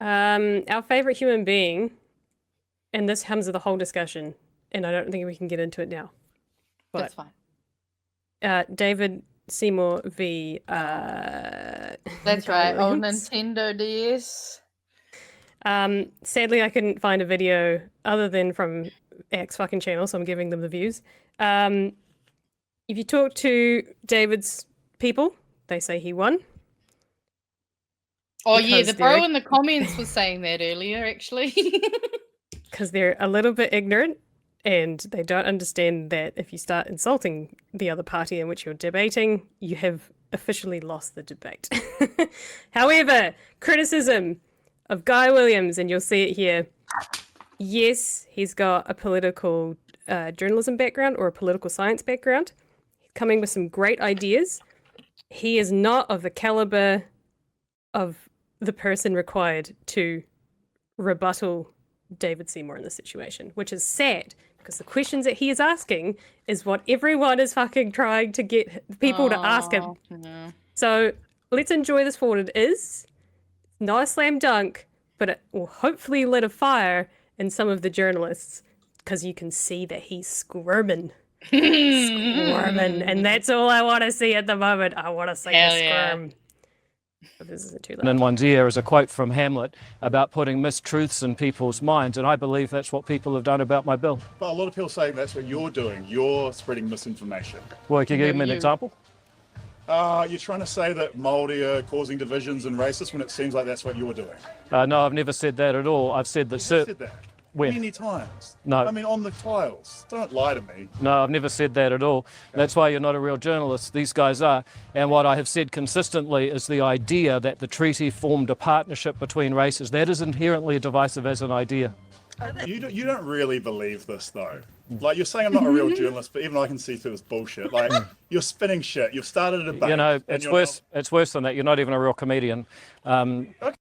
Our favorite human being, and this comes with a whole discussion, and I don't think we can get into it now. That's fine. David Seymour v. That's right. Oh, Nintendo DS. Sadly, I couldn't find a video other than from X fucking channel, so I'm giving them the views. If you talk to David's people, they say he won. Oh yeah, the bro in the comments was saying that earlier, actually. Because they're a little bit ignorant and they don't understand that if you start insulting the other party in which you're debating, you have officially lost the debate. However, criticism of Guy Williams, and you'll see it here. Yes, he's got a political journalism background or a political science background. He's coming with some great ideas. He is not of the caliber of the person required to rebuttal David Seymour in this situation, which is sad because the questions that he is asking is what everyone is fucking trying to get people to ask him. No. So let's enjoy this for what it is. Not a slam dunk, but it will hopefully lit a fire in some of the journalists because you can see that he's squirming. Squirming. And that's all I want to see at the moment. I want to see a squirm. Yeah. But this isn't too loud. In one's ear is a quote from Hamlet about putting mistruths in people's minds, and I believe that's what people have done about my bill. But a lot of people saying that's what you're doing. You're spreading misinformation. Well, can you give me an example? You're trying to say that Māori are causing divisions and racist when it seems like that's what you're doing. No, I've never said that at all. I've said that... You said that. When? Many times. No. I mean, on the files. Don't lie to me. No, I've never said that at all. That's why you're not a real journalist. These guys are. And what I have said consistently is the idea that the treaty formed a partnership between races. That is inherently divisive as an idea. You don't really believe this, though. Like, you're saying I'm not a real journalist, but even I can see through this bullshit. Like, you're spinning shit. You've started a debate. You know, it's worse. It's worse than that. You're not even a real comedian. Okay.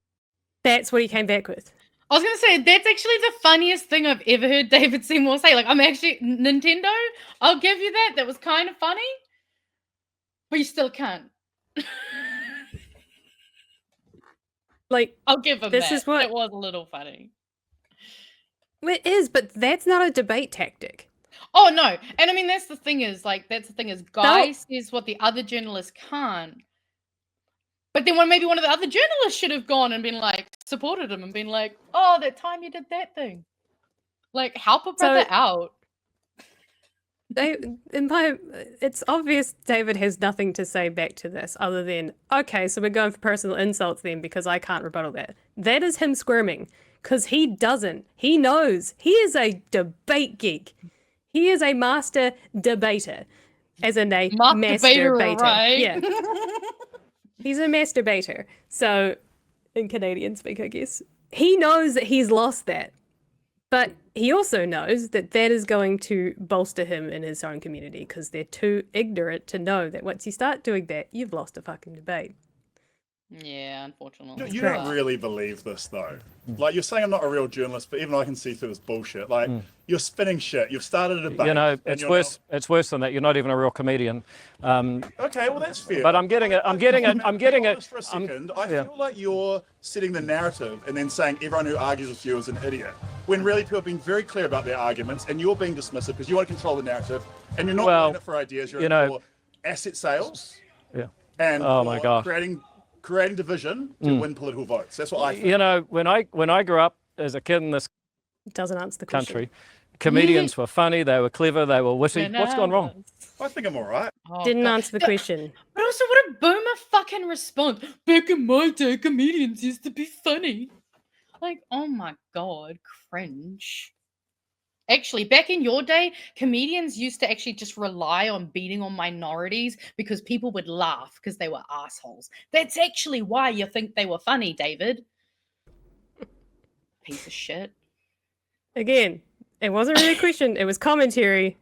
That's what he came back with. I was going to say, that's actually the funniest thing I've ever heard David Seymour say. Like, I'm actually, Nintendo, I'll give you that. That was kind of funny. But you still can't. Like, I'll give him this that. Is what... It was a little funny. It is, but that's not a debate tactic. Oh, no. And I mean, that's the thing is, Guy says what the other journalists can't. But then maybe one of the other journalists should have gone and been like, supported him and been like, oh, that time you did that thing. Like, help a brother out. It's obvious David has nothing to say back to this other than, okay, so we're going for personal insults then because I can't rebuttal that. That is him squirming because he doesn't. He knows. He is a debate geek. He is a master debater, as in a masturbator. Right? Yeah. He's a masturbator. So, in Canadian speak, I guess. He knows that he's lost that. But he also knows that that is going to bolster him in his own community because they're too ignorant to know that once you start doing that, you've lost a fucking debate. Yeah, unfortunately. You don't really believe this, though. Like, you're saying I'm not a real journalist, but even I can see through this bullshit. Like, you're spinning shit. You've started a debate. You know, it's worse. It's worse than that. You're not even a real comedian. Okay, well that's fair. But I'm getting it. I'm getting it. Just for a second, I feel like you're setting the narrative and then saying everyone who argues with you is an idiot. When really people have been very clear about their arguments, and you're being dismissive because you want to control the narrative, and you're not in it for ideas. You're in it for asset sales. Yeah. And oh my God, creating division to win political votes. That's what I think. You know, when I grew up as a kid in this doesn't answer the country, comedians were funny, they were clever, they were witty. What's gone wrong? I think I'm all right. Didn't answer the question. But also, what a boomer fucking response. Back in my day, comedians used to be funny. Like, oh my God, cringe. Actually, back in your day, comedians used to actually just rely on beating on minorities because people would laugh because they were assholes. That's actually why you think they were funny, David. Piece of shit. Again, it wasn't really a question. It was commentary,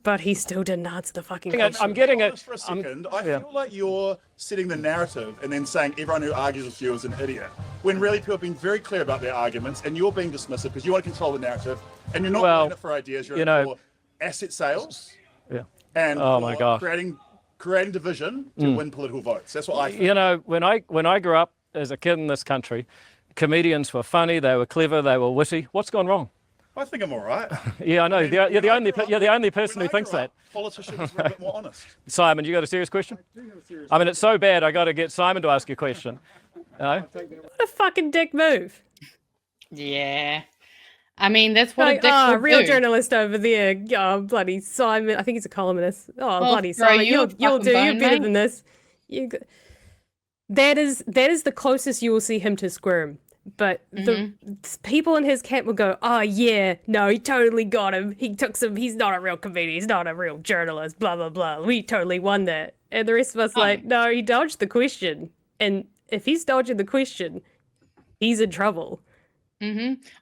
but he still didn't answer the fucking question. I'm getting it. Just for a second, I feel like you're setting the narrative and then saying everyone who argues with you is an idiot. When really people have been very clear about their arguments, and you're being dismissive because you want to control the narrative, and you're not in it for ideas. You're in it for asset sales. Yeah. And oh my God, creating division to win political votes. That's what I think. You know, when I grew up as a kid in this country, comedians were funny, they were clever, they were witty. What's gone wrong? I think I'm all right. Yeah, I know. You're the only person who thinks that. Politicians were a bit more honest. Simon, you got a serious question? I mean, it's so bad, I got to get Simon to ask you a question. No? What a fucking dick move. Yeah. I mean, that's what Like, a dick would real do. journalist over there. Oh, bloody Simon. I think he's a columnist. Oh, bloody bro, Simon. you're You'll do. fucking You're bone, better mate. than this. That is the closest you will see him to squirm. But the people in his camp will go, oh, yeah, no, he totally got him. He took some, he's not a real comedian. He's not a real journalist, blah, blah, blah. We totally won that. And the rest of us like, no, he dodged the question. And if he's dodging the question, he's in trouble.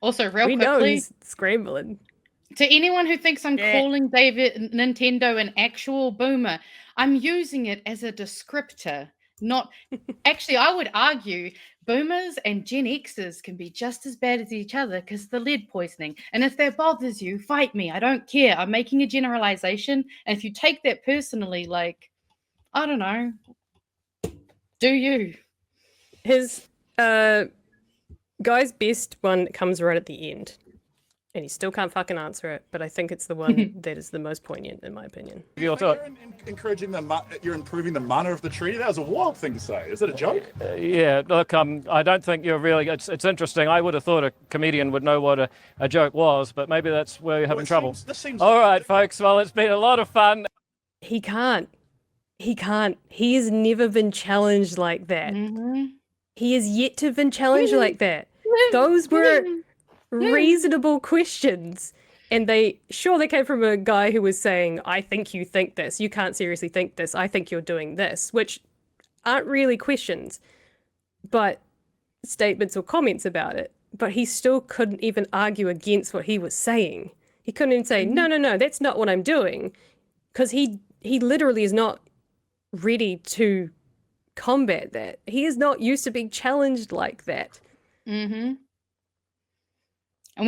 Also, real We know quickly, he's scrambling. to anyone who thinks I'm calling David Nintendo an actual boomer, I'm using it as a descriptor. Not actually, I would argue boomers and Gen Xers can be just as bad as each other because the lead poisoning. And if that bothers you, fight me. I don't care. I'm making a generalization. And if you take that personally, like, I don't know, do you? His guy's best one comes right at the end. And he still can't fucking answer it, but I think it's the one that is the most poignant, in my opinion. You're encouraging you're improving the manner of the treaty. That was a wild thing to say. Is it a joke? Yeah, look, I don't think you're really. It's interesting. I would have thought a comedian would know what a joke was, but maybe that's where you're having trouble. This seems All right, folks. Well, it's been a lot of fun. He can't. He has never been challenged like that. He has yet to have been challenged like that. Those were reasonable questions. And they came from a guy who was saying, I think you think this. You can't seriously think this. I think you're doing this, which aren't really questions, but statements or comments about it. But he still couldn't even argue against what he was saying. He couldn't even say, no, that's not what I'm doing. Because he literally is not ready to combat that. He is not used to being challenged like that. And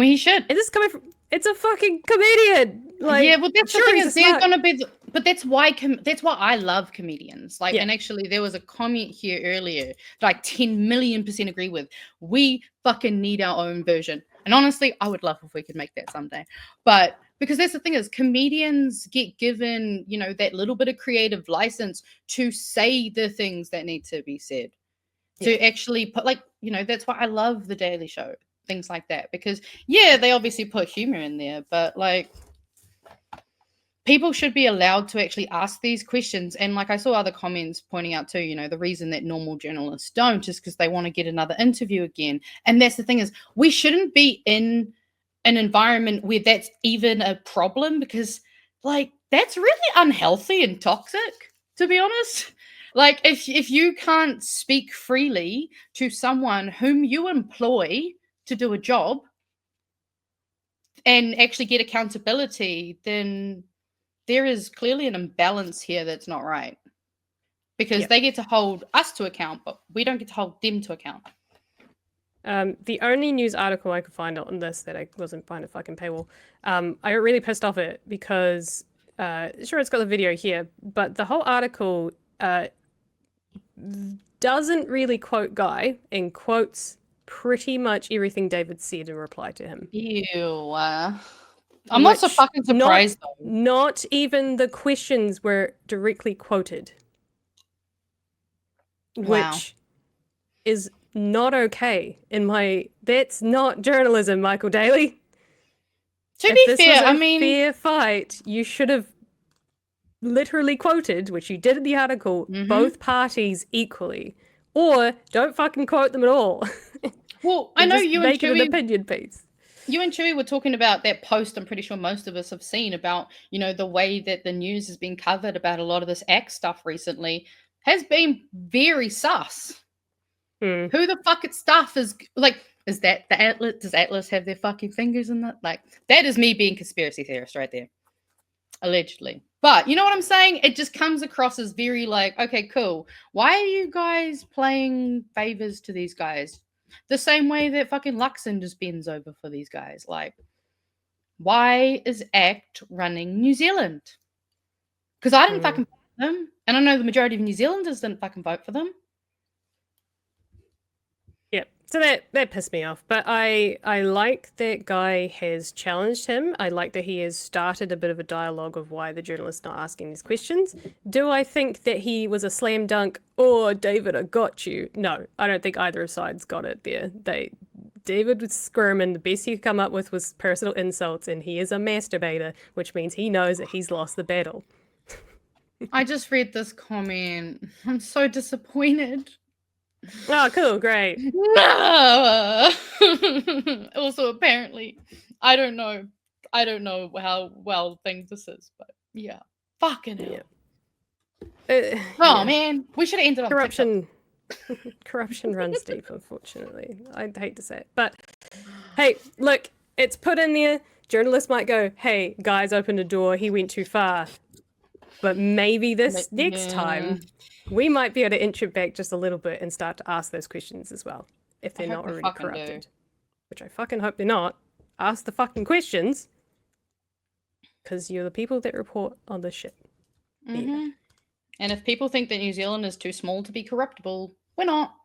he should. And this is coming from, it's a fucking comedian. Like, yeah, well, that's the sure, thing he's is they're smart. gonna be. But that's why I love comedians. Like, and actually, there was a comment here earlier that I 10 million% agree with. We fucking need our own version. And honestly, I would love if we could make that someday. But because that's the thing is, comedians get given, that little bit of creative license to say the things that need to be said. To actually put, that's why I love The Daily Show. Things like that, because they obviously put humor in there, but like people should be allowed to actually ask these questions. And like I saw other comments pointing out too, the reason that normal journalists don't is because they want to get another interview again. And that's the thing is, we shouldn't be in an environment where that's even a problem, because like that's really unhealthy and toxic, to be honest. Like if you can't speak freely to someone whom you employ to do a job and actually get accountability, then there is clearly an imbalance here that's not right, because they get to hold us to account, but we don't get to hold them to account. The only news article I could find on this that I wasn't behind a fucking paywall, I got really pissed off at it because, sure, it's got the video here, but the whole article doesn't really quote Guy and quotes pretty much everything David said in reply to him. Ew. I'm not so fucking surprised though. Not even the questions were directly quoted. Wow. Which is not okay that's not journalism, Michael Daly. To be fair, I mean, fair fight, you should have literally quoted, which you did in the article, both parties equally. Or don't fucking quote them at all. Well, I know you and make it an Chewie, opinion piece. You and Chewie were talking about that post. I'm pretty sure most of us have seen about, the way that the news has been covered about a lot of this act stuff recently has been very sus. Who the fuck stuff is like? Is that the Atlas? Does Atlas have their fucking fingers in that? Like, that is me being conspiracy theorist right there, allegedly. But you know what I'm saying? It just comes across as very like, okay, cool. Why are you guys playing favors to these guys? The same way that fucking Luxon just bends over for these guys. Like, why is ACT running New Zealand? Because I didn't fucking vote for them. And I know the majority of New Zealanders didn't fucking vote for them. Yep. So that pissed me off. But I like that Guy has challenged him. I like that he has started a bit of a dialogue of why the journalist's not asking these questions. Do I think that he was a slam dunk? Or David, I got you. No, I don't think either sides got it there. David was squirming. The best he could come up with was personal insults, and he is a masturbator, which means he knows that he's lost the battle. I just read this comment. I'm so disappointed. Oh, cool, great. No. Also, apparently, I don't know how well thing this is, but yeah, fucking hell. Yeah. Oh man, we should have ended on corruption. Corruption runs deep, unfortunately. I'd hate to say it, but hey, look, it's put in there. Journalists might go, "Hey, Guy's opened a door. He went too far." But maybe this next time, we might be able to inch it back just a little bit and start to ask those questions as well, if they're not already corrupted. Which I fucking hope they're not. Ask the fucking questions, because you're the people that report on this shit. Mm-hmm. And if people think that New Zealand is too small to be corruptible, we're not.